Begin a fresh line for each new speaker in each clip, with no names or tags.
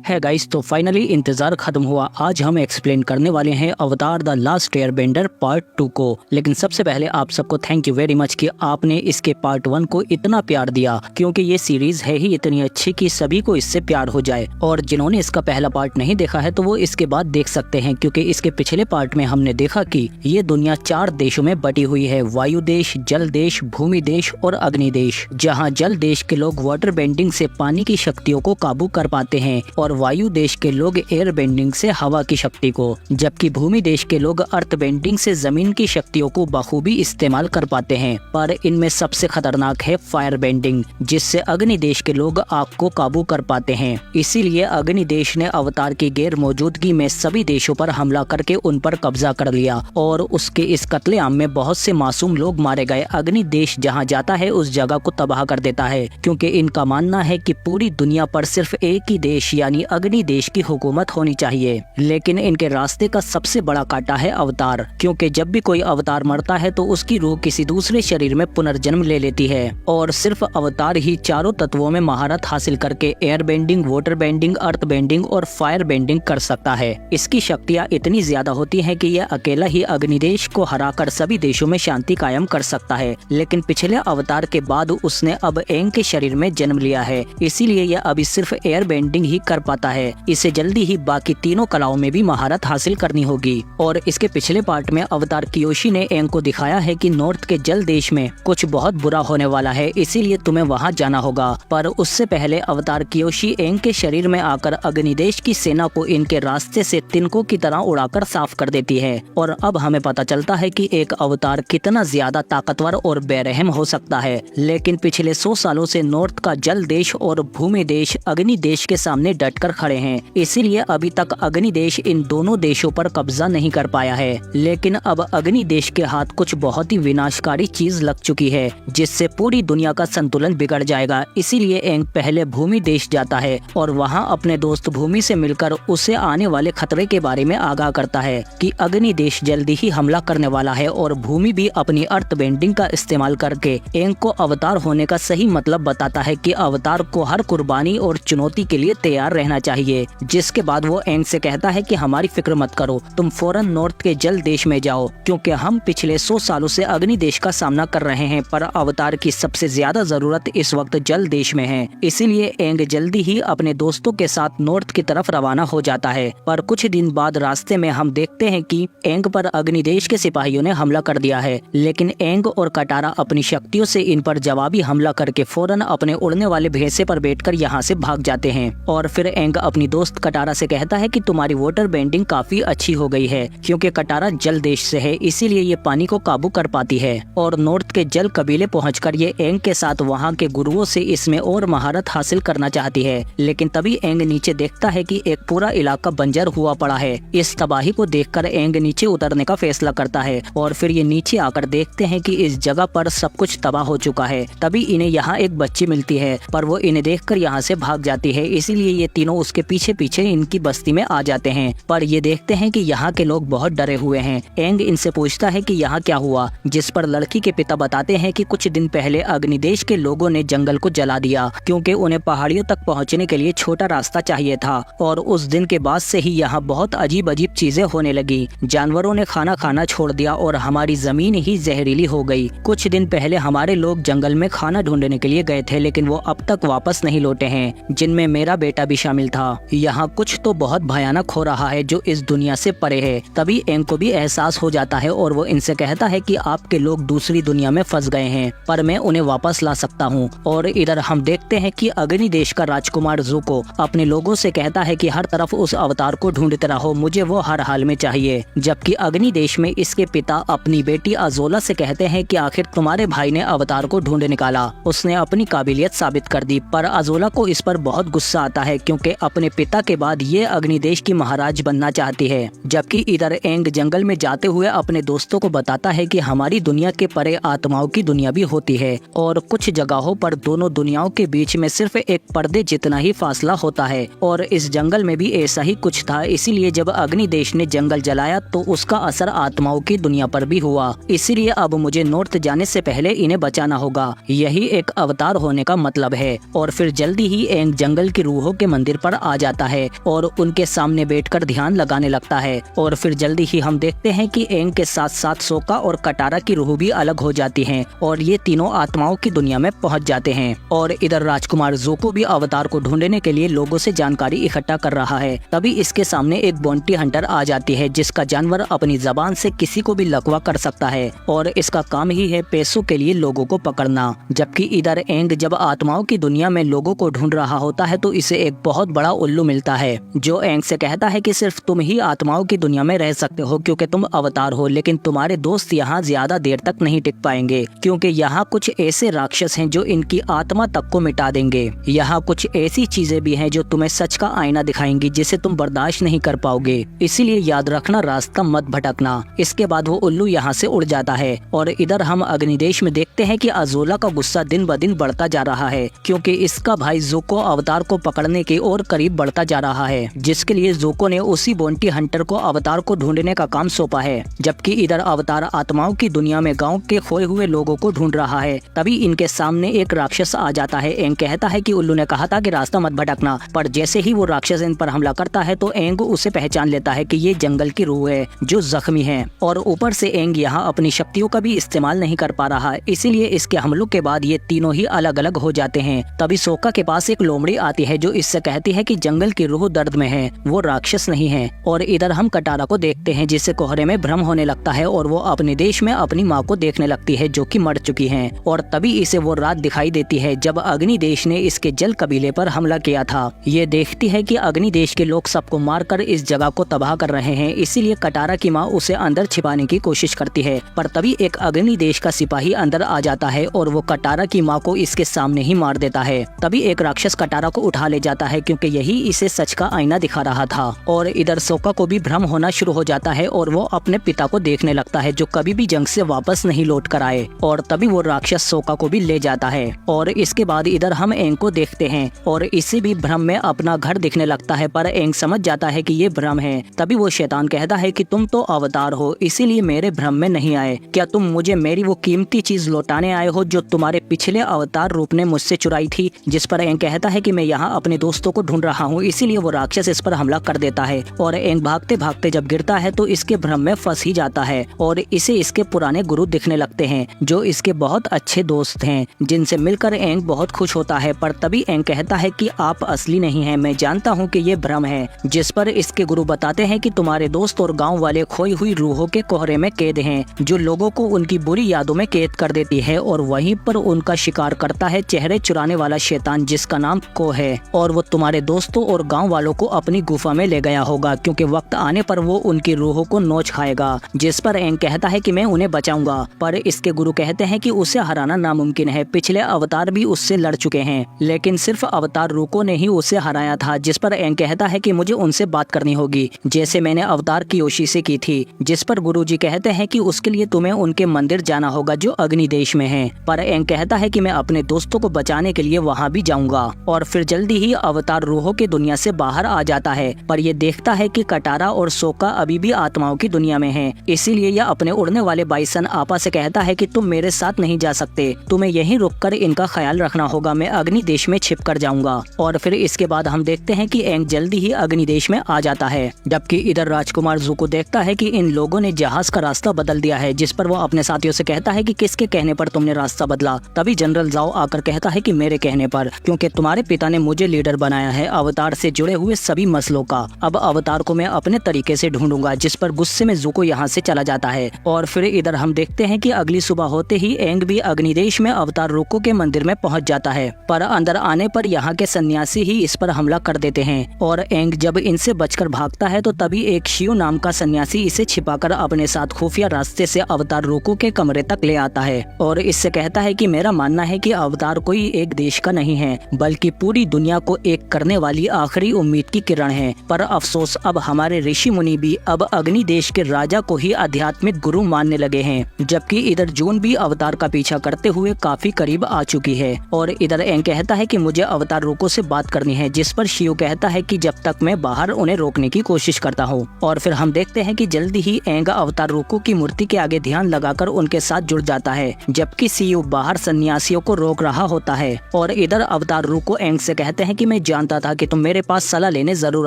है गाइस, तो फाइनली इंतजार खत्म हुआ। आज हम एक्सप्लेन करने वाले हैं अवतार द लास्ट एयरबेंडर पार्ट 2 को। लेकिन सबसे पहले आप सबको थैंक यू वेरी मच कि आपने इसके पार्ट 1 को इतना प्यार दिया, क्योंकि ये सीरीज है ही इतनी अच्छी कि सभी को इससे प्यार हो जाए। और जिन्होंने इसका पहला पार्ट नहीं देखा है तो वो इसके बाद देख सकते हैं, क्योंकि इसके पिछले पार्ट में हमने देखा कि ये दुनिया 4 देशों में बटी हुई है, वायु देश, जल देश, भूमि देश और अग्नि देश। जहाँ जल देश के लोग वाटर बेंडिंग से पानी की शक्तियों को काबू कर पाते हैं और वायु देश के लोग एयर बेंडिंग से हवा की शक्ति को, जबकि भूमि देश के लोग अर्थ बेंडिंग से जमीन की शक्तियों को बखूबी इस्तेमाल कर पाते हैं। पर इनमें सबसे खतरनाक है फायर बेंडिंग, जिससे अग्नि देश के लोग आग को काबू कर पाते हैं। इसीलिए अग्नि देश ने अवतार की गैर मौजूदगी में सभी देशों पर हमला करके उन पर कब्जा कर लिया और उसके इस कत्लेआम में बहुत से मासूम लोग मारे गए। अग्नि देश जहाँ जाता है उस जगह को तबाह कर देता है, क्योंकि इनका मानना है कि पूरी दुनिया पर सिर्फ एक ही देश यानी अग्नि देश की हुकूमत होनी चाहिए। लेकिन इनके रास्ते का सबसे बड़ा कांटा है अवतार, क्योंकि जब भी कोई अवतार मरता है तो उसकी रूह किसी दूसरे शरीर में पुनर्जन्म ले लेती है और सिर्फ अवतार ही चारों तत्वों में महारत हासिल करके एयर बेंडिंग, वाटर बेंडिंग, अर्थ बेंडिंग और फायर बेंडिंग कर सकता है। इसकी शक्तियाँ इतनी ज्यादा होती है कि यह अकेला ही अग्नि देश को हराकर सभी देशों में शांति कायम कर सकता है। लेकिन पिछले अवतार के बाद उसने अब एंग के शरीर में जन्म लिया है, इसीलिए यह अभी सिर्फ एयर बेंडिंग ही कर पाता है। इसे जल्दी ही बाकी तीनों कलाओं में भी महारत हासिल करनी होगी। और इसके पिछले पार्ट में अवतार कियोशी ने एंग को दिखाया है कि नॉर्थ के जल देश में कुछ बहुत बुरा होने वाला है, इसीलिए तुम्हें वहां जाना होगा। पर उससे पहले अवतार कियोशी एंग के शरीर में आकर अग्निदेश की सेना को इनके रास्ते से तिनकों की तरह उड़ाकर साफ कर देती है। और अब हमें पता चलता है कि एक अवतार कितना ज्यादा ताकतवर और बेरहम हो सकता है। लेकिन पिछले 100 सालों से नॉर्थ का जल देश और भूमि देश अग्नि देश के सामने डटकर खड़े हैं, इसीलिए अभी तक अग्नि देश इन दोनों देशों पर कब्जा नहीं कर पाया है। लेकिन अब अग्नि देश के हाथ कुछ बहुत ही विनाशकारी चीज लग चुकी है, जिससे पूरी दुनिया का संतुलन बिगड़ जाएगा। इसीलिए एंग पहले भूमि देश जाता है और वहां अपने दोस्त भूमि से मिलकर उसे आने वाले खतरे के बारे में आगाह करता है कि अग्नि देश जल्दी ही हमला करने वाला है और भूमि भी अपनी अर्थ बेंडिंग का इस्तेमाल करके एंग को अवतार होने का सही मतलब बताता है कि अवतार को हर कुर्बानी और चुनौती के लिए तैयार रहना चाहिए। जिसके बाद वो एंग से कहता है कि हमारी फिक्र मत करो, तुम फौरन नॉर्थ के जल देश में जाओ, क्योंकि हम पिछले 100 सालों से अग्नि देश का सामना कर रहे हैं, पर अवतार की सबसे ज्यादा जरूरत इस वक्त जल देश में है। इसीलिए एंग जल्दी ही अपने दोस्तों के साथ नॉर्थ की तरफ रवाना हो जाता है। पर कुछ दिन बाद रास्ते में हम देखते हैं कि एंग पर अग्नि देश के सिपाहियों ने हमला कर दिया है, लेकिन एंग और कटारा अपनी शक्तियों से इन पर जवाबी हमला करके फौरन अपने उड़ने वाले भैंसे पर बैठकर यहाँ से भाग जाते हैं। और फिर एंग अपनी दोस्त कटारा से कहता है कि तुम्हारी वाटर बेंडिंग काफी अच्छी हो गई है, क्योंकि कटारा जल देश से है, इसीलिए ये पानी को काबू कर पाती है। और नॉर्थ के जल कबीले पहुंचकर ये एंग के साथ वहाँ के गुरुओं से इसमें और महारत हासिल करना चाहती है। लेकिन तभी एंग नीचे देखता है कि एक पूरा इलाका बंजर हुआ पड़ा है। इस तबाही को देखकर एंग नीचे उतरने का फैसला करता है और फिर ये नीचे आकर देखते हैं कि इस जगह पर सब कुछ तबाह हो चुका है। तभी इन्हें यहाँ एक बच्ची मिलती है, पर वो इन्हें देखकर यहाँ से भाग जाती है, इसीलिए ये तीनों उसके पीछे पीछे इनकी बस्ती में आ जाते हैं। पर ये देखते हैं कि यहाँ के लोग बहुत डरे हुए हैं। एंग इनसे पूछता है कि यहाँ क्या हुआ, जिस पर लड़की के पिता बताते हैं कि कुछ दिन पहले अग्निदेश के लोगों ने जंगल को जला दिया, क्योंकि उन्हें पहाड़ियों तक पहुँचने के लिए छोटा रास्ता चाहिए था। और उस दिन के बाद से ही यहाँ बहुत अजीब अजीब चीजें होने लगी। जानवरों ने खाना खाना छोड़ दिया और हमारी जमीन ही जहरीली हो गई। कुछ दिन पहले हमारे लोग जंगल में खाना ढूंढने के लिए गए थे, लेकिन वो अब तक वापस नहीं लौटे हैं, जिनमें मेरा बेटा भी शामिल था। यहाँ कुछ तो बहुत भयानक हो रहा है जो इस दुनिया से परे है। तभी एंग को भी एहसास हो जाता है और वो इनसे कहता है कि आपके लोग दूसरी दुनिया में फंस गए हैं, पर मैं उन्हें वापस ला सकता हूँ। और इधर हम देखते हैं कि अग्नि देश का राजकुमार ज़ुको अपने लोगों से कहता है कि हर तरफ उस अवतार को ढूंढते रहो, मुझे वो हर हाल में चाहिए। जबकि अग्नि देश में इसके पिता अपनी बेटी अजोला से कहते हैं कि आखिर तुम्हारे भाई ने अवतार को ढूंढ निकाला, उसने अपनी काबिलियत साबित कर दी। पर अजोला को इस पर बहुत गुस्सा आता है, क्योंकि अपने पिता के बाद ये अग्निदेश की महाराज बनना चाहती है। जबकि इधर एंग जंगल में जाते हुए अपने दोस्तों को बताता है कि हमारी दुनिया के परे आत्माओं की दुनिया भी होती है और कुछ जगहों पर दोनों दुनियाओं के बीच में सिर्फ एक पर्दे जितना ही फासला होता है। और इस जंगल में भी ऐसा ही कुछ था, इसीलिए जब अग्निदेश ने जंगल जलाया तो उसका असर आत्माओं की दुनिया पर भी हुआ। इसीलिए अब मुझे नॉर्थ जाने से पहले इन्हें बचाना होगा, यही एक अवतार होने का मतलब है। और फिर जल्दी ही एंग जंगल की रूहों के मंदिर मंदिर पर आ जाता है और उनके सामने बैठकर ध्यान लगाने लगता है। और फिर जल्दी ही हम देखते हैं कि एंग के साथ साथ सोका और कटारा की रूह भी अलग हो जाती हैं और ये तीनों आत्माओं की दुनिया में पहुंच जाते हैं। और इधर राजकुमार ज़ोको भी अवतार को ढूंढने के लिए लोगों से जानकारी इकट्ठा कर रहा है। तभी इसके सामने एक बॉन्टी हंटर आ जाती है जिसका जानवर अपनी जबान से किसी को भी लकवा कर सकता है और इसका काम ही है पैसों के लिए लोगों को पकड़ना। जबकि इधर एंग जब आत्माओं की दुनिया में लोगों को ढूंढ रहा होता है तो इसे एक बहुत बड़ा उल्लू मिलता है जो एंग से कहता है कि सिर्फ तुम ही आत्माओं की दुनिया में रह सकते हो क्योंकि तुम अवतार हो, लेकिन तुम्हारे दोस्त यहाँ ज्यादा देर तक नहीं टिक पाएंगे क्योंकि यहाँ कुछ ऐसे राक्षस हैं जो इनकी आत्मा तक को मिटा देंगे। यहाँ कुछ ऐसी चीजें भी हैं जो तुम्हें सच का आईना दिखाएंगी जिसे तुम बर्दाश्त नहीं कर पाओगे, इसीलिए याद रखना, रास्ता मत भटकना। इसके बाद वो उल्लू यहाँ से उड़ जाता है। और इधर हम अग्निदेश में देखते हैं कि अजोला का गुस्सा दिन ब दिन बढ़ता जा रहा है क्योंकि इसका भाई ज़ोको अवतार को पकड़ने के और करीब बढ़ता जा रहा है, जिसके लिए ज़ोको ने उसी बॉन्टी हंटर को अवतार को ढूंढने का काम सौंपा है। जबकि इधर अवतार आत्माओं की दुनिया में गांव के खोए हुए लोगों को ढूंढ रहा है। तभी इनके सामने एक राक्षस आ जाता है। एंग कहता है कि उल्लू ने कहा था कि रास्ता मत भटकना, पर जैसे ही वो राक्षस इन पर हमला करता है तो एंग उसे पहचान लेता है कि ये जंगल की रूह है जो जख्मी है। और ऊपर से एंग यहाँ अपनी शक्तियों का भी इस्तेमाल नहीं कर पा रहा, इसीलिए इसके हमलों के बाद ये तीनों ही अलग अलग हो जाते हैं। तभी सोका के पास एक लोमड़ी आती है जो इससे कहती है कि जंगल की रूह दर्द में है, वो राक्षस नहीं है। और इधर हम कटारा को देखते हैं जिसे कोहरे में भ्रम होने लगता है और वो अपने देश में अपनी माँ को देखने लगती है जो कि मर चुकी है। और तभी इसे वो रात दिखाई देती है जब अग्नि देश ने इसके जल कबीले पर हमला किया था। ये देखती है कि अग्नि देश के लोग सबको मारकर इस जगह को तबाह कर रहे हैं, इसीलिए कटारा की माँ उसे अंदर छिपाने की कोशिश करती है। पर तभी एक अग्नि देश का सिपाही अंदर आ जाता है और वो कटारा की माँ को इसके सामने ही मार देता है। तभी एक राक्षस कटारा को उठा ले जाता है क्योंकि यही इसे सच का आईना दिखा रहा था। और इधर सोका को भी भ्रम होना शुरू हो जाता है और वो अपने पिता को देखने लगता है जो कभी भी जंग से वापस नहीं लौट कर आए। और तभी वो राक्षस सोका को भी ले जाता है। और इसके बाद इधर हम एंग को देखते हैं और इसे भी भ्रम में अपना घर दिखने लगता है, पर एंग समझ जाता है कि ये भ्रम है। तभी वो शैतान कहता है कि तुम तो अवतार हो, इसीलिए मेरे भ्रम में नहीं आए। क्या तुम मुझे मेरी वो कीमती चीज लौटाने आए हो जो तुम्हारे पिछले अवतार रूप ने मुझसे चुराई थी? जिस पर एंग कहता है कि मैं यहाँ अपने दोस्तों को ढूंढ रहा हूँ, इसीलिए वो राक्षस इस पर हमला कर देता है। और एंग भागते भागते जब गिरता है तो इसके भ्रम में फंस ही जाता है और इसे इसके पुराने गुरु दिखने लगते हैं जो इसके बहुत अच्छे दोस्त हैं, जिनसे मिलकर एंग बहुत खुश होता है। पर तभी एंग कहता है कि आप असली नहीं हैं, मैं जानता हूँ कि ये भ्रम है। जिस पर इसके गुरु बताते हैं कि तुम्हारे दोस्त और गाँव वाले खोई हुई रूहों के कोहरे में कैद हैं जो लोगों को उनकी बुरी यादों में कैद कर देती है और वहीं पर उनका शिकार करता है चेहरे चुराने वाला शैतान जिसका नाम को है। और वो तुम्हारे दोस्तों और गांव वालों को अपनी गुफा में ले गया होगा क्योंकि वक्त आने पर वो उनकी रूहों को नोच खाएगा। जिस पर एंग कहता है कि मैं उन्हें बचाऊंगा, पर इसके गुरु कहते हैं कि उसे हराना नामुमकिन है। पिछले अवतार भी उससे लड़ चुके हैं लेकिन सिर्फ अवतार रूको ने ही उसे हराया था। जिस पर एंग कहता है कि मुझे उनसे बात करनी होगी जैसे मैंने अवतार कियोशी से की थी। जिस पर गुरुजी कहते हैं कि उसके लिए तुम्हें उनके मंदिर जाना होगा जो अग्नि देश में है। पर एंग कहता है कि मैं अपने दोस्तों को बचाने के लिए वहाँ भी जाऊंगा। और फिर जल्दी ही अवतार रूहों की दुनिया से बाहर आ जाता है, पर ये देखता है कि कटारा और सोका अभी भी आत्माओं की दुनिया में हैं। इसीलिए यह अपने उड़ने वाले बाइसन आपा से कहता है कि तुम मेरे साथ नहीं जा सकते, तुम्हें यहीं रुककर इनका ख्याल रखना होगा, मैं अग्नि देश में छिप कर जाऊंगा। और फिर इसके बाद हम देखते हैं कि एंग जल्दी ही अग्नि देश में आ जाता है। जबकि इधर राजकुमार ज़ोको देखता है कि इन लोगों ने जहाज का रास्ता बदल दिया है। जिस पर वो अपने साथियों से कहता है कि किसके कहने पर तुमने रास्ता बदला? तभी जनरल जाओ आकर कहता है कि मेरे कहने पर, क्योंकि तुम्हारे पिता ने मुझे लीडर बनाया है अवतार से जुड़े हुए सभी मसलों का। अब अवतार को मैं अपने तरीके से ढूंढूंगा। जिस पर गुस्से में ज़ोको यहाँ से चला जाता है। और फिर इधर हम देखते हैं कि अगली सुबह होते ही एंग भी अग्निदेश में अवतार रूको के मंदिर में पहुंच जाता है, पर अंदर आने पर यहाँ के सन्यासी ही इस पर हमला कर देते हैं। और एंग जब इनसे बचकर भागता है तो तभी एक शियो नाम का सन्यासी इसे छिपाकर अपने साथ खुफिया रास्ते से अवतार रूको के कमरे तक ले आता है और इससे कहता है कि मेरा मानना है कि अवतार कोई एक देश का नहीं है बल्कि पूरी दुनिया को एक करने वाली आखिरी उम्मीद की किरण है। पर अफसोस अब हमारे ऋषि मुनि भी अब अग्नि देश के राजा को ही आध्यात्मिक गुरु मानने लगे हैं। जबकि इधर जून भी अवतार का पीछा करते हुए काफी करीब आ चुकी है। और इधर एंग कहता है कि मुझे अवतार रूको से बात करनी है। जिस पर शियो कहता है कि जब तक मैं बाहर उन्हें रोकने की कोशिश करता हूँ। और फिर हम देखते हैं कि जल्दी ही एंग अवतार रूको की मूर्ति के आगे ध्यान लगाकर उनके साथ जुड़ जाता है, जबकि शियो बाहर सन्यासियों को रोक रहा होता है। और इधर अवतार रूको एंग से कहते हैं कि मैं जानता जानता था कि तुम मेरे पास सलाह लेने जरूर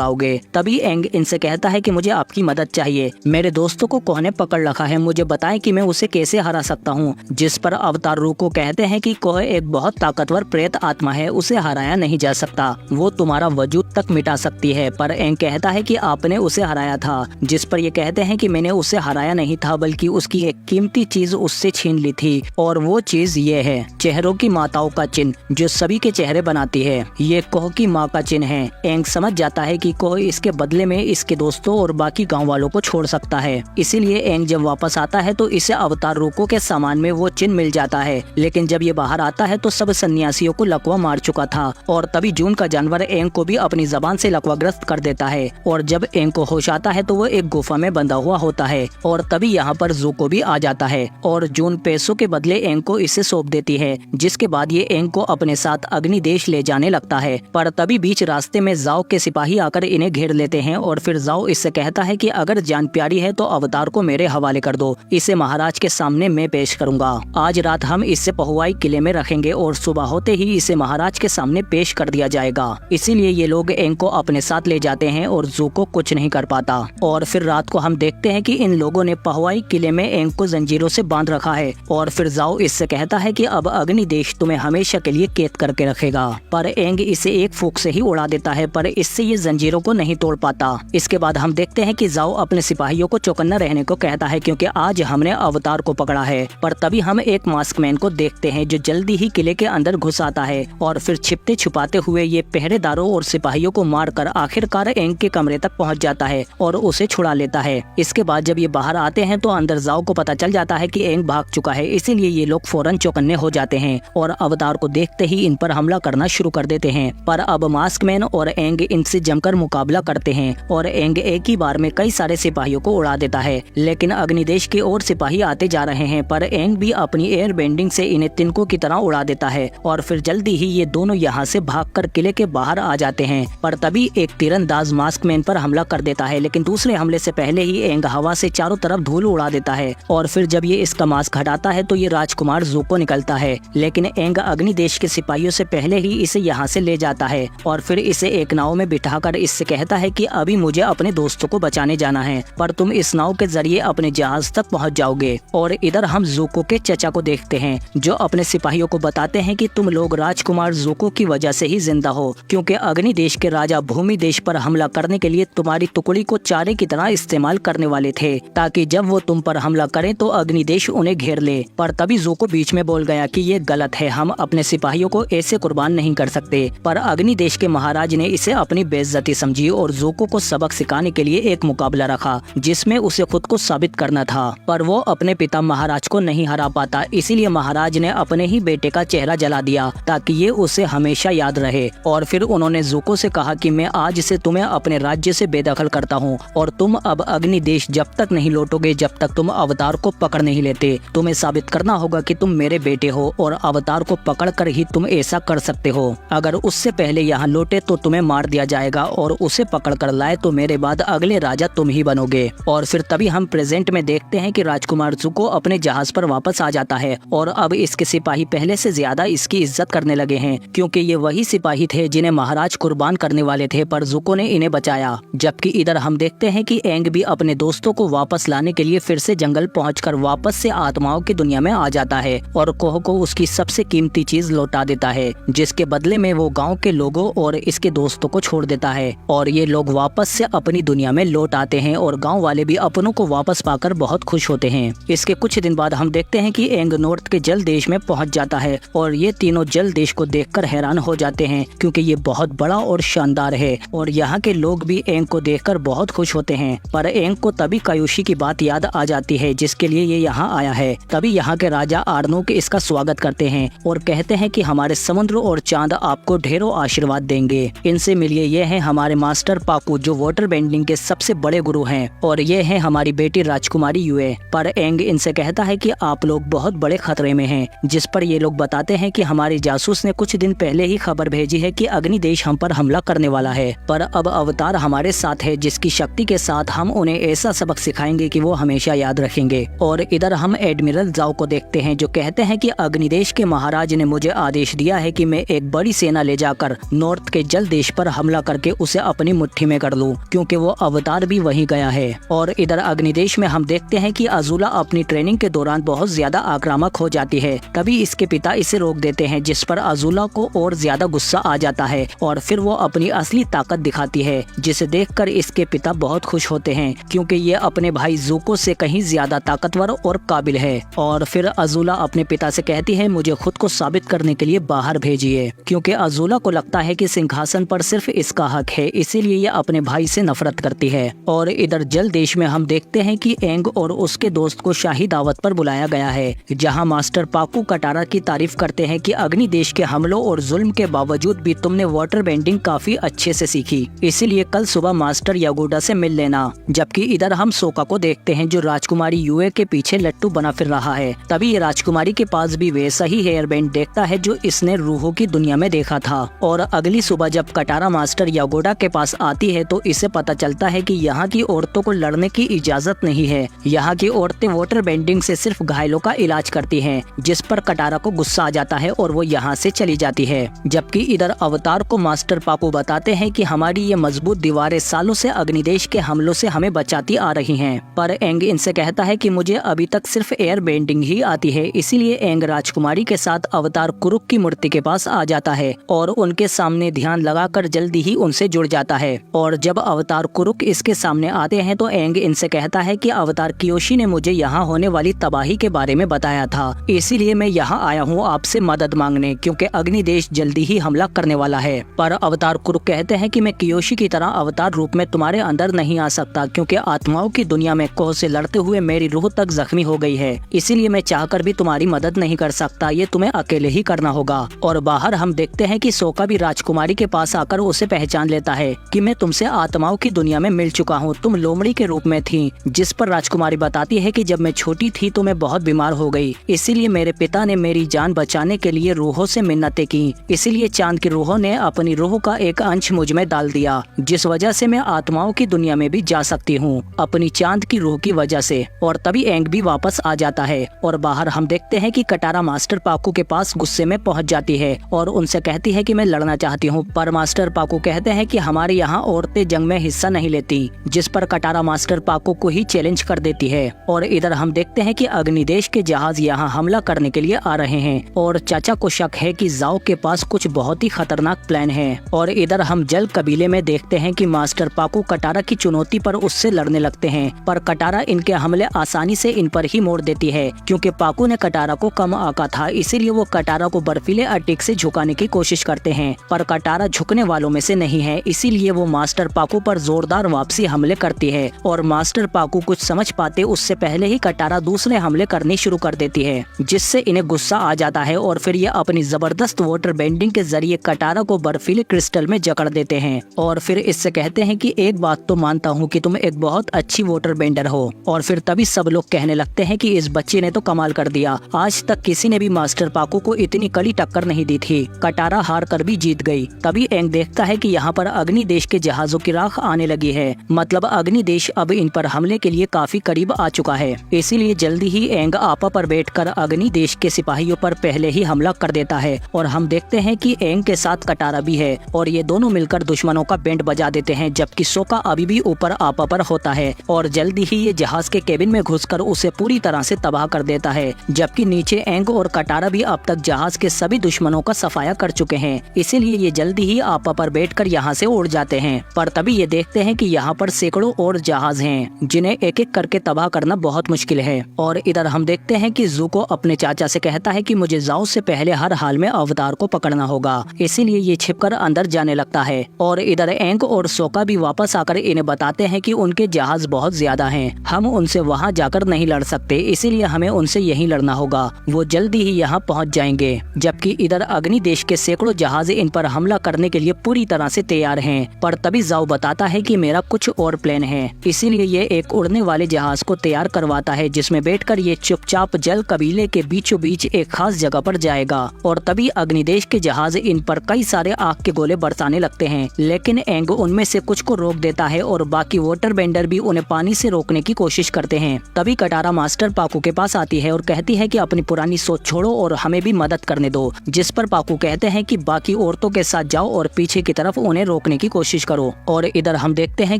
आओगे। तभी एंग इनसे कहता है कि मुझे आपकी मदद चाहिए। मेरे दोस्तों को कोह ने पकड़ रखा है, मुझे बताएं कि मैं उसे कैसे हरा सकता हूँ। जिस पर अवतार रूको कहते हैं कि कोह एक बहुत ताकतवर प्रेत आत्मा है, उसे हराया नहीं जा सकता, वो तुम्हारा वजूद तक मिटा सकती है। पर एंग कहता है कि आपने उसे हराया था। जिस पर ये कहते हैं कि मैंने उसे हराया नहीं था, बल्कि उसकी एक कीमती चीज उससे छीन ली थी, और वो चीज ये है चेहरों की माताओं का चिन्ह जो सभी के चेहरे बनाती है। ये कोह की माँ का चिन्ह है। एंग समझ जाता है कि कोह इसके बदले में इसके दोस्तों और बाकी गांव वालों को छोड़ सकता है। इसीलिए एंग जब वापस आता है तो इसे अवतार रूको के सामान में वो चिन्ह मिल जाता है। लेकिन जब ये बाहर आता है तो सब सन्यासियों को लकवा मार चुका था, और तभी जून का जानवर एंग को भी अपनी जबान से लकवाग्रस्त कर देता है। और जब एंग को होश आता है तो वो एक गुफा में बंधा हुआ होता है, और तभी यहाँ पर ज़ूको भी आ जाता है और जून पैसों के बदले एंग को इसे सौंप देती है। जिसके बाद ये एंग को अपने साथ अग्नि देश ले जाने लगता है। पर तभी बीच रास्ते में जाओ के सिपाही आकर इन्हें घेर लेते हैं, और फिर जाओ इससे कहता है कि अगर जान प्यारी है तो अवतार को मेरे हवाले कर दो, इसे महाराज के सामने मैं पेश करूंगा। आज रात हम इससे पहुआई किले में रखेंगे और सुबह होते ही इसे महाराज के सामने पेश कर दिया जाएगा। इसीलिए ये लोग एंग को अपने साथ ले जाते हैं और ज़ूको कुछ नहीं कर पाता। और फिर रात को हम देखते हैं कि इन लोगों ने पहुआई किले में एंग को जंजीरों से बांध रखा है, और फिर जाओ इससे कहता है कि अब अग्नि देश तुम्हें हमेशा के लिए कैद करके रखेगा। पर एंग इसे एक फूंक से ही उड़ा देता है, पर इससे ये जंजीरों को नहीं तोड़ पाता। इसके बाद हम देखते हैं कि जाओ अपने सिपाहियों को चौकन्ना रहने को कहता है, क्योंकि आज हमने अवतार को पकड़ा है। पर तभी हम एक मास्कमैन को देखते हैं जो जल्दी ही किले के अंदर घुस आता है, और फिर छिपते छुपाते हुए ये पहरेदारों और सिपाहियों को मारकर आखिरकार एंग के कमरे तक पहुंच जाता है और उसे छुड़ा लेता है। इसके बाद जब ये बाहर आते हैं तो अंदर जाओ को पता चल जाता है कि एंग भाग चुका है। इसीलिए ये लोग फौरन चौकन्ने हो जाते हैं और अवतार को देखते ही इन पर हमला करना शुरू कर देते हैं। पर अब मास्कमैन और एंग इनसे जमकर मुकाबला करते हैं, और एंग एक ही बार में कई सारे सिपाहियों को उड़ा देता है। लेकिन अग्निदेश की ओर सिपाही आते जा रहे हैं, पर एंग भी अपनी एयर बेंडिंग से इन्हें तिनकों की तरह उड़ा देता है, और फिर जल्दी ही ये दोनों यहाँ से भागकर किले के बाहर आ जाते हैं। पर तभी एक तीरंदाज मास्कमैन पर हमला कर देता है, लेकिन दूसरे हमले से पहले ही एंग हवा से चारों तरफ धूल उड़ा देता है। और फिर जब ये इसका मास्क हटाता है तो ये राजकुमार ज़ूको निकलता है, लेकिन एंग अग्नि देश के सिपाहियों से पहले ही इसे यहाँ से ले जाता है, और फिर इसे एक नाव में बिठाकर इससे कहता है कि अभी मुझे अपने दोस्तों को बचाने जाना है, पर तुम इस नाव के जरिए अपने जहाज तक पहुँच जाओगे। और इधर हम ज़ूको के चचा को देखते हैं जो अपने सिपाहियों को बताते हैं कि तुम लोग राजकुमार ज़ूको की वजह से ही जिंदा हो, क्योंकि अग्नि देश के राजा भूमि देश पर हमला करने के लिए तुम्हारी टुकड़ी को चारे की तरह इस्तेमाल करने वाले थे, ताकि जब वो तुम पर हमला करें तो अग्नि देश उन्हें घेर ले। पर तभी ज़ूको बीच में बोल गया कि ये गलत है, हम अपने सिपाहियों को ऐसे कुर्बान नहीं कर सकते। पर अग्नि देश के महाराज ने इसे अपनी बेइज्जती समझी और ज़ूको को सबक सिखाने के लिए एक मुकाबला रखा, जिसमें उसे खुद को साबित करना था। पर वो अपने पिता महाराज को नहीं हरा पाता, इसीलिए महाराज ने अपने ही बेटे का चेहरा जला दिया ताकि ये उसे हमेशा याद रहे। और फिर उन्होंने ज़ूको से कहा कि मैं आज से तुम्हें अपने राज्य से बेदखल करता हूँ, और तुम अब अग्नि देश जब तक नहीं लौटोगे जब तक तुम अवतार को पकड़ नहीं लेते। तुम्हें साबित करना होगा कि तुम मेरे बेटे हो, और अवतार को पकड़ कर ही तुम ऐसा कर सकते हो। अगर उससे पहले यहाँ लौटे तो तुम्हें मार दिया जाएगा, और उसे पकड़ कर लाए तो मेरे बाद अगले राजा तुम ही बनोगे। और फिर तभी हम प्रेजेंट में देखते हैं कि राजकुमार ज़ूको अपने जहाज पर वापस आ जाता है, और अब इसके सिपाही पहले से ज्यादा इसकी इज्जत करने लगे हैं, क्योंकि ये वही सिपाही थे जिन्हें महाराज कुर्बान करने वाले थे, पर ज़ूको ने इन्हें बचाया। जबकि इधर हम देखते हैं कि एंग भी अपने दोस्तों को वापस लाने के लिए फिर से जंगल पहुंचकर वापस से आत्माओं की दुनिया में आ जाता है, और कोह को उसकी सबसे कीमती चीज लौटा देता है, जिसके बदले में वो गांव के लोगों और इसके दोस्तों को छोड़ देता है। और ये लोग वापस से अपनी दुनिया में लौट आते हैं, और गाँव वाले भी अपनों को वापस पाकर बहुत खुश होते हैं। इसके कुछ दिन बाद हम देखते हैं कि एंग नॉर्थ के जल देश में पहुंच जाता है, और ये तीनों जल देश को देखकर हैरान हो जाते हैं, क्योंकि ये बहुत बड़ा और शानदार है, और यहाँ के लोग भी एंग को देखकर बहुत खुश होते हैं। पर एंग को तभी कायुशी की बात याद आ जाती है जिसके लिए ये यहाँ आया है। तभी यहाँ के राजा आर्नोक इसका स्वागत करते हैं और कहते हैं कि हमारे समुद्र और चांद आपको ढेरों आशीर्वाद देंगे। इनसे मिलिए, ये हैं हमारे मास्टर पाकू जो वाटर बेंडिंग के सबसे बड़े गुरु हैं, और ये है हमारी बेटी राजकुमारी युए। पर एंग इनसे कहता है कि आप लोग बहुत बड़े खतरे में हैं, जिस पर ये लोग बताते हैं कि हमारे जासूस ने कुछ दिन पहले ही खबर भेजी है कि अग्नि देश हम पर हमला करने वाला है, पर अब अवतार हमारे साथ है जिसकी शक्ति के साथ हम उन्हें ऐसा सबक सिखाएंगे कि वो हमेशा याद रखेंगे। और इधर हम एडमिरल जाओ को देखते हैं जो कहते हैं कि अग्निदेश के महाराज ने मुझे आदेश दिया है कि मैं एक बड़ी सेना ले जाकर नॉर्थ के जल देश पर हमला करके उसे अपनी मुट्ठी में कर लूं, क्योंकि वो अवतार भी वहीं गया है। और इधर अग्निदेश में हम देखते हैं कि अज़ूला अपनी ट्रेनिंग के दौरान बहुत ज्यादा आक्रामक हो जाती है। तभी इसके पिता इसे रोक देते हैं, जिस पर अज़ूला को और ज्यादा गुस्सा आ जाता है और फिर वो अपनी असली ताकत दिखाती है, जिसे देखकर इसके पिता बहुत खुश होते हैं, क्योंकि ये अपने भाई ज़ुको से कहीं ज्यादा ताकतवर और काबिल है। और फिर अज़ूला अपने पिता से कहती है, मुझे खुद को साबित करने के लिए बाहर भेजिए, क्योंकि अज़ूला को लगता है कि सिंहासन पर सिर्फ इसका हक है, इसीलिए ये अपने भाई से नफरत करती है। और इधर जल देश में हम देखते हैं कि एंग और उसके दोस्त को शाही दावत पर बुलाया गया है, जहां मास्टर पाकू कटारा की तारीफ करते हैं कि अग्नि देश के हमलों और जुल्म के बावजूद भी तुमने वाटर बेंडिंग काफी अच्छे से सीखी, इसीलिए कल सुबह मास्टर यागुडा से मिल लेना। जबकि इधर हम सोका को देखते हैं, जो राजकुमारी युए के पीछे लट्टू बना फिर रहा है। तभी ये राजकुमारी के पास भी वैसा ही हेयर बैंड देखता है जो इसने रूहों की दुनिया में देखा था। और अगली सुबह जब कटारा मास्टर यागोडा के पास आती है तो इसे पता चलता है कि यहाँ की औरतों को लड़ने की इजाजत नहीं है। यहाँ की औरतें वाटर बेंडिंग से सिर्फ घायलों का इलाज करती हैं, जिस पर कटारा को गुस्सा आ जाता है और वो यहाँ से चली जाती है। जबकि इधर अवतार को मास्टर पाकू बताते हैं कि हमारी ये मजबूत दीवारें सालों से अग्निदेश के हमलों से हमें बचाती आ रही हैं। पर एंग इनसे कहता है कि मुझे अभी तक सिर्फ एयर बेंडिंग ही आती है, इसीलिए एंग राजकुमारी के साथ अवतार कुरुक की मूर्ति के पास आ जाता है और उनके सामने ध्यान लगाकर जल्दी ही उनसे जुड़ जाता है। और जब अवतार कुरुक इसके सामने आते हैं तो एंग इनसे कहता है कि अवतार कियोशी ने मुझे यहाँ होने वाली तबाही के बारे में बताया था, इसीलिए मैं यहाँ आया हूँ आपसे मदद मांगने, क्योंकि अग्निदेश जल्दी ही हमला करने वाला है। पर अवतार कुरुक कहते हैं कि मैं कियोशी की तरह अवतार रूप में तुम्हारे अंदर नहीं आ सकता, क्योंकि आत्माओं की दुनिया में कोह से लड़ते हुए मेरी रूह तक जख्मी हो गई है, इसीलिए मैं चाहकर भी तुम्हारी मदद नहीं कर सकता, ये तुम्हें अकेले ही करना होगा। और बाहर हम देखते हैं कि सोका भी राजकुमारी के पास आकर उसे पहचान लेता है कि मैं तुमसे आत्माओं की दुनिया में मिल चुका हूँ, तुम लोमड़ी के रूप में थी। जिस पर राजकुमारी बताती है कि जब मैं छोटी थी तो मैं बहुत बीमार हो गई, इसीलिए मेरे पिता ने मेरी जान बचाने के लिए रूहों से मिन्नतें की, इसीलिए चांद की रूहों ने अपनी रूह का एक अंश मुझ में डाल दिया, जिस वजह से मैं आत्माओं की दुनिया में भी जा सकती हूँ अपनी चांद की रूह की वजह से। और तभी एंग भी वापस आ जाता है और बाहर हम देखते हैं कि कटारा मास्टर पाकू के पास गुस्से में पहुंच जाती है और उनसे कहती है कि मैं लड़ना चाहती हूँ। पर मास्टर पाकू कहते हैं कि हमारे यहाँ औरतें जंग में हिस्सा नहीं लेती, जिस पर कटारा मास्टर पाकू को ही चैलेंज कर देती है। और इधर हम देखते हैं कि अग्निदेश के जहाज यहाँ हमला करने के लिए आ रहे हैं और चाचा को शक है कि जाओ के पास कुछ बहुत ही खतरनाक प्लान है। और इधर हम जल कबीले में देखते हैं कि मास्टर पाकू कटारा की चुनौती पर उससे लड़ने लगते हैं, पर कटारा इनके हमले आसानी से इन पर ही मोड़ देती है, क्योंकि पाकू ने कटारा को कम आंका था, इसीलिए वो कटारा को बर्फीले अटैक से झुकाने की कोशिश करते हैं। पर कटारा झुकने वालों में से नहीं है, इसीलिए वो मास्टर पाकू पर जोरदार वापसी हमले करती है और मास्टर पाकू कुछ समझ पाते उससे पहले ही कटारा दूसरे हमले करने शुरू कर देती है, जिससे इन्हें गुस्सा आ जाता है और फिर ये अपनी जबरदस्त वाटर बेंडिंग के जरिए कटारा को बर्फीले क्रिस्टल में जकड़ देते हैं। और फिर इससे कहते हैं कि एक बात तो मानता हूँ कि तुम एक बहुत अच्छी वाटर बेंडर हो। और फिर तभी सब लोग कहने लगते हैं कि इस बच्चे ने तो कमाल कर दिया, आज तक किसी ने भी मास्टर पाकू को इतनी कड़ी टक्कर नहीं दी थी, कटारा हार कर भी जीत गई। तभी एंग देखता है कि यहाँ पर अग्नि देश के जहाजों की राख आने लगी है, मतलब अग्नि देश अब इन पर हमले के लिए काफी करीब आ चुका है, इसीलिए जल्दी ही एंग आपा पर बैठकर अग्नि देश के सिपाहियों पर पहले ही हमला कर देता है। और हम देखते हैं कि एंग के साथ कटारा भी है और ये दोनों मिलकर दुश्मनों का बैंड बजा देते हैं, जबकि सोका अभी भी ऊपर आपा पर होता है और जल्दी ही ये जहाज के केबिन में घुसकर उसे पूरी तरह से तबाह कर देता है। जबकि नीचे एंग और कटारा भी अब तक जहाज के सभी दुश्मनों का सफाया कर चुके हैं, इसीलिए ये जल्दी ही आपा पर बैठकर यहाँ से उड़ जाते हैं। पर तभी ये देखते हैं कि यहाँ पर सैकड़ों और जहाज हैं, जिन्हें एक एक करके तबाह करना बहुत मुश्किल है। और इधर हम देखते हैं कि ज़ुको अपने चाचा से कहता है कि मुझे जाओ से पहले हर हाल में अवतार को पकड़ना होगा, इसीलिए ये छिपकर अंदर जाने लगता है। और इधर एंग और सोका भी वापस आकर इन्हें बताते हैं कि उनके जहाज बहुत ज्यादा हैं, हम उनसे वहां जाकर नहीं लड़ सकते, इसीलिए हमें उनसे यहीं लड़ना होगा, वो जल्दी ही यहाँ पहुँच जाएंगे। जबकि इधर अग्नि देश के सैकड़ों जहाज इन पर हमला करने के लिए पूरी तरह से तैयार हैं। पर तभी जाओ बताता है कि मेरा कुछ और प्लान है, इसीलिए ये एक उड़ने वाले जहाज को तैयार करवाता है, जिसमें बैठकर ये चुपचाप जल कबीले के बीचों बीच एक खास जगह पर जाएगा। और तभी अग्निदेश के जहाज इन पर कई सारे आग के गोले बरसाने लगते हैं, लेकिन एंग उनमें से कुछ को रोक देता है और बाकी वाटर बेंडर भी उन्हें पानी से रोकने की कोशिश करते हैं। तभी कटारा मास्टर पाकू के पास आती है और कहती है कि अपनी पुरानी सोच छोड़ो और हमें भी मदद करने दो, जिस पर पाकू कहते हैं कि बाकी औरतों ऑटो के साथ जाओ और पीछे की तरफ उन्हें रोकने की कोशिश करो। और इधर हम देखते हैं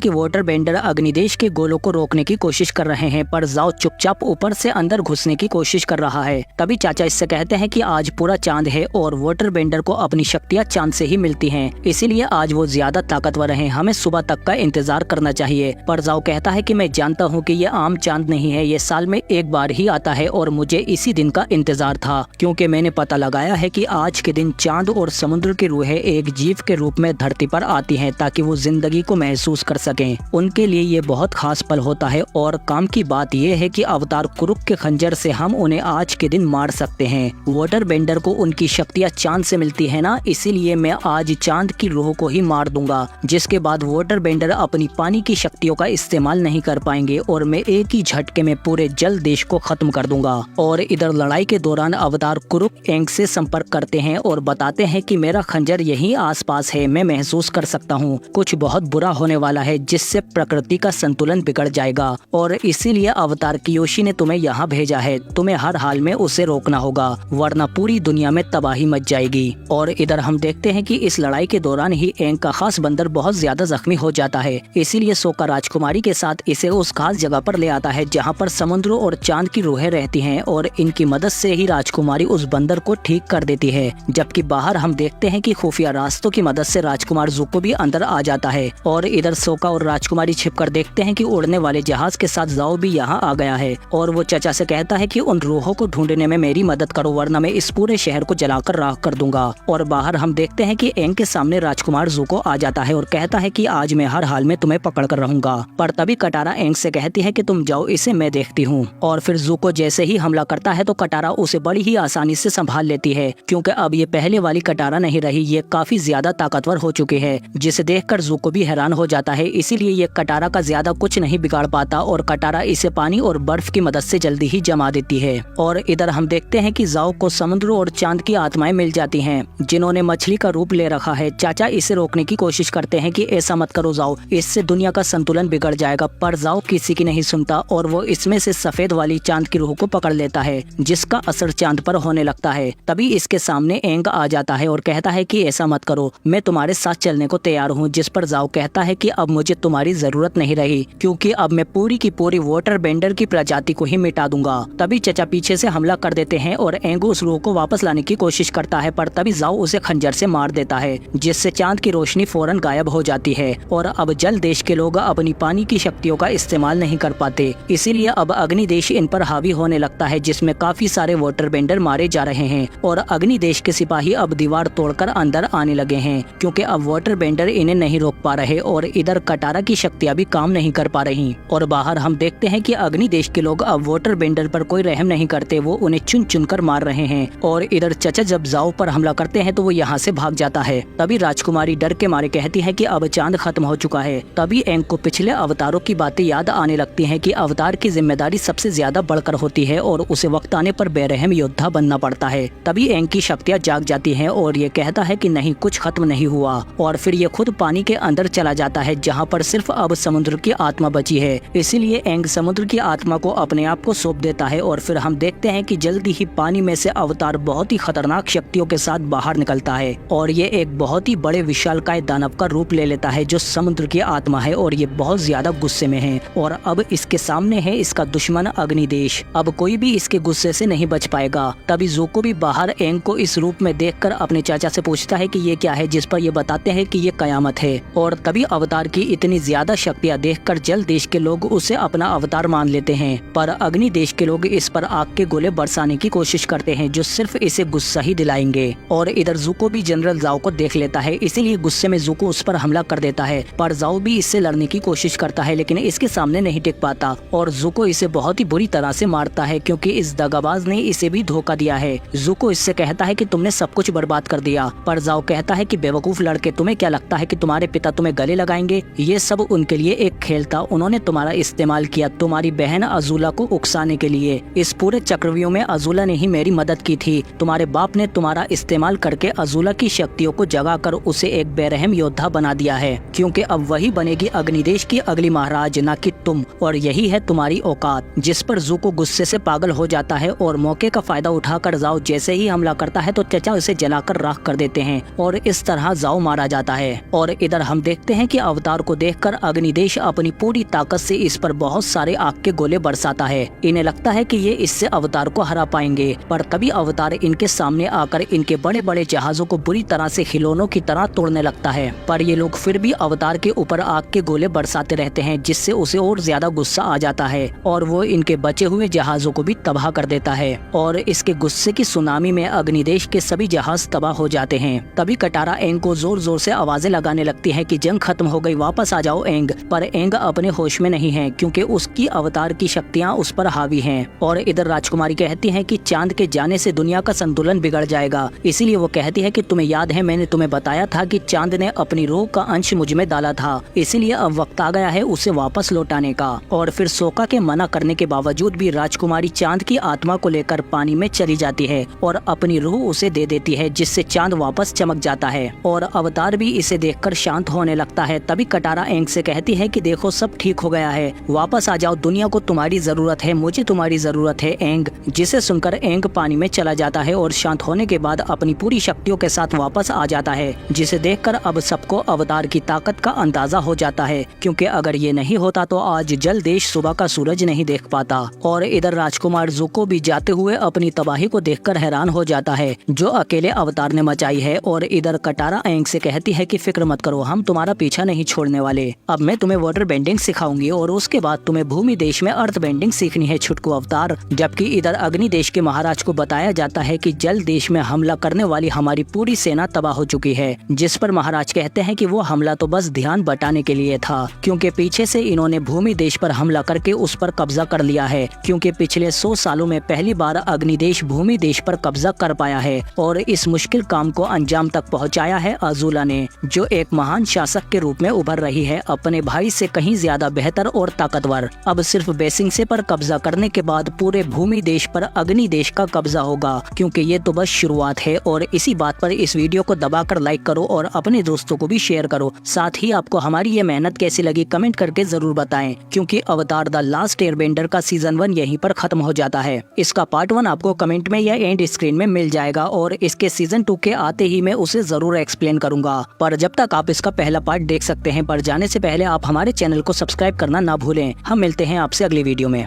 कि वाटर बेंडर अग्निदेश के गोलों को रोकने की कोशिश कर रहे हैं, पर जाओ चुपचाप ऊपर से अंदर घुसने की कोशिश कर रहा है। तभी चाचा इससे कहते हैं कि आज पूरा चांद है और वाटर बेंडर को अपनी शक्तियाँ चांद से ही मिलती हैं, इसीलिए आज वो ज्यादा ताकतवर है, हमें सुबह तक का इंतजार करना चाहिए। पर जाओ कहता है कि मैं जानता हूँ कि ये आम चांद नहीं है, ये साल में एक बार ही आता है और मुझे इसी दिन का इंतजार था, क्योंकि मैंने पता लगाया है कि आज के दिन चांद और समुद्र की रूहें एक जीव के रूप में धरती पर आती हैं ताकि वो जिंदगी को महसूस कर सकें। उनके लिए ये बहुत खास पल होता है और काम की बात यह है कि अवतार कुरुक के खंजर से हम उन्हें आज के दिन मार सकते हैं। वाटर बेंडर को उनकी शक्तियाँ चांद से मिलती है ना, इसीलिए मैं आज चांद की रूह को ही मार दूंगा, जिसके बाद वाटर बेंडर अपनी पानी की शक्तियों का इस्तेमाल नहीं कर पाएंगे और मैं एक ही झटके में पूरे जल देश को खत्म कर दूंगा। और इधर लड़ाई के दौरान अवतार कुरुक एंग से संपर्क करते हैं और बताते हैं कि मेरा खंजर यहीं आसपास है, मैं महसूस कर सकता हूँ कुछ बहुत बुरा होने वाला है जिससे प्रकृति का संतुलन बिगड़ जाएगा और इसीलिए अवतार कियोशी ने तुम्हें यहाँ भेजा है, तुम्हें हर हाल में उसे रोकना होगा वरना पूरी दुनिया में तबाही मच जाएगी। और इधर हम देखते हैं कि इस लड़ाई के दौरान ही एंग का खास बंदर बहुत ज्यादा जख्मी हो जाता है, इसीलिए सोका राजकुमारी के साथ इसे उस खास जगह पर ले आता है जहाँ पर समुद्र और चांद की रूहें रहती हैं और इनकी मदद से ही राजकुमारी उस बंदर को ठीक कर देती है। जबकि बाहर हम देखते हैं कि खुफिया रास्तों की मदद से राजकुमार ज़ुको भी अंदर आ जाता है और इधर सोका और राजकुमारी छिपकर देखते हैं कि उड़ने वाले जहाज के साथ जाओ भी यहाँ आ गया है और वो चचा से कहता है कि उन रूहों को ढूंढने में मेरी मदद करो वरना मैं इस पूरे शहर को जलाकर राख कर दूंगा। और बाहर हम देखते हैं कि एंग के सामने राजकुमार ज़ुको आ जाता है और कहता है कि आज मैं हर हाल में तुम्हें पकड़ कर रहूंगा। पर तभी कटारा एंग से कहती है कि तुम जाओ, इसे मैं देखती हूँ। और फिर ज़ुको जैसे ही हमला करता है तो कटारा उसे बड़ी ही आसानी से संभाल लेती है, क्योंकि अब ये पहले वाली कटारा नहीं रही, ये काफी ज्यादा ताकतवर हो चुकी है, जिसे देखकर ज़ुको भी हैरान हो जाता है। इसीलिए ये कटारा का ज्यादा कुछ नहीं बिगाड़ पाता और कटारा इसे पानी और बर्फ की मदद से जल्दी ही जमा देती है। और इधर हम देखते हैं कि जाओ को समुद्र और चांद की आत्माएं मिल जाती हैं, जिन्होंने मछली का रूप ले रखा है। चाचा इसे रोकने की कोशिश करते हैं कि ऐसा मत करो जाओ, इससे दुनिया का संतुलन बिगड़ जाएगा, पर जाओ किसी की नहीं सुनता और वो इसमें से सफेद वाली चांद की रूह को पकड़ लेता है, जिसका असर चांद पर होने लगता है। तभी इसके सामने एंग आ जाता है और कहता है कि ऐसा मत करो, मैं तुम्हारे साथ चलने को तैयार हूँ। जिस पर जाओ कहता है कि अब मुझे तुम्हारी जरूरत नहीं रही, क्योंकि अब मैं पूरी की पूरी वाटर बेंडर की प्रजाति को ही मिटा दूंगा। तभी चचा पीछे से हमला कर देते हैं और एंग उस रूह को वापस लाने की कोशिश करता है, पर तभी जाओ उसे खंजर से मार देता है, जिससे चांद की रोशनी फौरन गायब हो जाती है और अब जल देश के लोग अपनी पानी की शक्तियों का इस्तेमाल नहीं कर पाते। इसीलिए अब अग्नि देश इन पर हावी होने लगता है, जिसमें काफी सारे वाटर बेंडर मारे जा रहे हैं और अग्नि देश के सिपाही अब दीवार तोड़कर अंदर आने लगे हैं, क्योंकि अब वाटर बेंडर इन्हें नहीं रोक पा रहे और इधर कटारा की शक्तियां भी काम नहीं कर पा रही। और बाहर हम देखते हैं कि अग्नि देश के लोग अब वाटर बेंडर पर कोई रहम नहीं करते, वो उन्हें चुन चुन कर मार रहे हैं। और इधर चचा जब जाओ पर हमला करते हैं तो वो यहाँ से भाग जाता है। तभी राजकुमारी डर के मारे कहती है कि अब चांद खत्म हो चुका है। तभी एंग को पिछले अवतारों की बातें याद आने लगती हैं कि अवतार की जिम्मेदारी सबसे ज्यादा बढ़कर होती है और उसे वक्त आने पर बेरहम योद्धा बनना पड़ता है। तभी एंग की शक्तियाँ जाग जाती हैं और ये कहता है कि नहीं, कुछ खत्म नहीं हुआ। और फिर ये खुद पानी के अंदर चला जाता है, जहाँ पर सिर्फ अब समुद्र की आत्मा बची है। इसीलिए एंग समुद्र की आत्मा को अपने आप को सौंप देता है और फिर हम देखते हैं कि जल्दी ही पानी में से अवतार बहुत ही खतरनाक शक्तियों के साथ बाहर निकलता है और ये एक बहुत ही बड़े विशालकाय दानव का रूप ले लेता है, जो समुद्र की आत्मा है और ये बहुत ज्यादा गुस्से में है। और अब इसके सामने है इसका दुश्मन अग्निदेश। अब कोई भी इसके गुस्से से नहीं बच पाएगा। तभी ज़ुको भी बाहर एंग को इस रूप में देखकर अपने चाचा से पूछता है कि ये क्या है, जिस पर ये बताते हैं कि ये कयामत है। और तभी अवतार की इतनी ज्यादा शक्तियाँ देखकर जल देश के लोग उसे अपना अवतार मान लेते हैं, पर अग्नि देश के लोग इस पर आग के गोले बरसाने की कोशिश करते हैं, जो सिर्फ इसे गुस्सा ही दिलाएंगे। और इधर ज़ुको भी जनरल जाओ को देख लेता है, इसीलिए गुस्से में ज़ुको उस पर हमला कर देता है, पर जाओ भी इससे लड़ने की कोशिश करता है लेकिन इसके सामने नहीं टिक पाता और ज़ुको इसे बहुत ही बुरी तरह से मारता है, क्योंकि इस दगाबाज ने इसे भी धोखा दिया है। ज़ुको इससे कहता है कि तुमने सब कुछ बर्बाद कर दिया, पर जाओ कहता है कि बेवकूफ लड़के, तुम्हें क्या लगता है कि तुम्हारे पिता तुम्हें गले लगाएंगे? ये सब उनके लिए एक खेल था, उन्होंने तुम्हारा इस्तेमाल किया तुम्हारी बहन अजूला को उकसाने के लिए। इस पूरे चक्रव्यूह में अजूला ने ही मेरी मदद की थी। तुम्हारे बाप ने तुम्हारा इस्तेमाल करके अजूला की शक्तियों को जगाकर उसे एक बेरहम योद्धा बना दिया है, क्योंकि अब वही बनेगी अग्निदेश की अगली महाराज, ना कि तुम। और यही है तुम्हारी औकात। जिस पर ज़ुको गुस्से से पागल हो जाता है और मौके का फायदा उठाकर जाओ जैसे ही हमला करता है तो चचा उसे जलाकर राख कर देते देते हैं और इस तरह जाओ मारा जाता है। और इधर हम देखते हैं कि अवतार को देखकर अग्निदेश अपनी पूरी ताकत से इस पर बहुत सारे आग के गोले बरसाता है। इन्हें लगता है कि ये इससे अवतार को हरा पाएंगे, पर तभी अवतार इनके सामने आकर इनके बड़े बड़े जहाजों को बुरी तरह से खिलौनों की तरह तोड़ने लगता है। पर ये लोग फिर भी अवतार के ऊपर आग के गोले बरसाते रहते हैं, जिससे उसे और ज्यादा गुस्सा आ जाता है और वो इनके बचे हुए जहाजों को भी तबाह कर देता है। और इसके गुस्से की सुनामी में अग्निदेश के सभी जहाज तबाह हो जाते हैं। तभी कटारा एंग को जोर जोर से आवाजें लगाने लगती है कि जंग खत्म हो गई, वापस आ जाओ एंग। पर एंग अपने होश में नहीं है, क्योंकि उसकी अवतार की शक्तियां उस पर हावी हैं। और इधर राजकुमारी कहती है कि चांद के जाने से दुनिया का संतुलन बिगड़ जाएगा, इसीलिए वो कहती है कि तुम्हें याद है मैंने तुम्हें बताया था कि चांद ने अपनी रूह का अंश मुझ में डाला था, इसीलिए अब वक्त आ गया है उसे वापस लौटाने का। और फिर सोका के मना करने के बावजूद भी राजकुमारी चांद की आत्मा को लेकर पानी में चली जाती है और अपनी रूह उसे दे देती है, जिससे चांद वापस चमक जाता है और अवतार भी इसे देखकर शांत होने लगता है। तभी कटारा एंग से कहती है कि देखो सब ठीक हो गया है, वापस आ जाओ, दुनिया को तुम्हारी जरूरत है, मुझे तुम्हारी जरूरत है एंग। जिसे सुनकर एंग पानी में चला जाता है और शांत होने के बाद अपनी पूरी शक्तियों के साथ वापस आ जाता है, जिसे देखकर अब सबको अवतार की ताकत का अंदाजा हो जाता है, क्योंकि अगर ये नहीं होता तो आज जल देश सुबह का सूरज नहीं देख पाता। और इधर राजकुमार ज़ुको भी जाते हुए अपनी तबाही को देखकर हैरान हो जाता है, जो अकेले अवतार ने मचाई है। और इधर कटारा एंग से कहती है कि फिक्र मत करो, हम तुम्हारा पीछा नहीं छोड़ने वाले। अब मैं तुम्हें वाटर बेंडिंग सिखाऊंगी और उसके बाद तुम्हें भूमि देश में अर्थ बेंडिंग सीखनी है छुटकू अवतार। जबकि इधर अग्नि देश के महाराज को बताया जाता है कि जल देश में हमला करने वाली हमारी पूरी सेना तबाह हो चुकी है, जिस पर महाराज कहते हैं कि वो हमला तो बस ध्यान बटाने के लिए था, क्योंकि पीछे से इन्होंने भूमि देश पर हमला करके उस पर कब्जा कर लिया है। क्योंकि पिछले 100 सालों में पहली बार अग्निदेश भूमि देश पर कब्जा कर पाया है और इस मुश्किल काम को अंजाम तक पहुंचाया है अज़ूला ने, जो एक महान शासक के रूप में उभर रही है, अपने भाई से कहीं ज्यादा बेहतर और ताकतवर। अब सिर्फ बेसिंगसे पर कब्जा करने के बाद पूरे भूमि देश पर अग्नि देश का कब्जा होगा, क्योंकि ये तो बस शुरुआत है। और इसी बात पर इस वीडियो को दबाकर लाइक करो और अपने दोस्तों को भी शेयर करो। साथ ही आपको हमारी ये मेहनत कैसी लगी कमेंट करके जरूर बताएं, क्योंकि अवतार द लास्ट एयरबेंडर का सीजन 1 यहीं पर खत्म हो जाता है। इसका पार्ट 1 आपको कमेंट में या एंड स्क्रीन में मिल जाएगा और इसके सीजन 2 के आते ही मैं उसे जरूर एक्सप्लेन करूंगा। पर जब तक आप इसका पहला पार्ट देख सकते हैं, पर जाने से पहले आप हमारे चैनल को सब्सक्राइब करना ना भूलें। हम मिलते हैं आपसे अगली वीडियो में।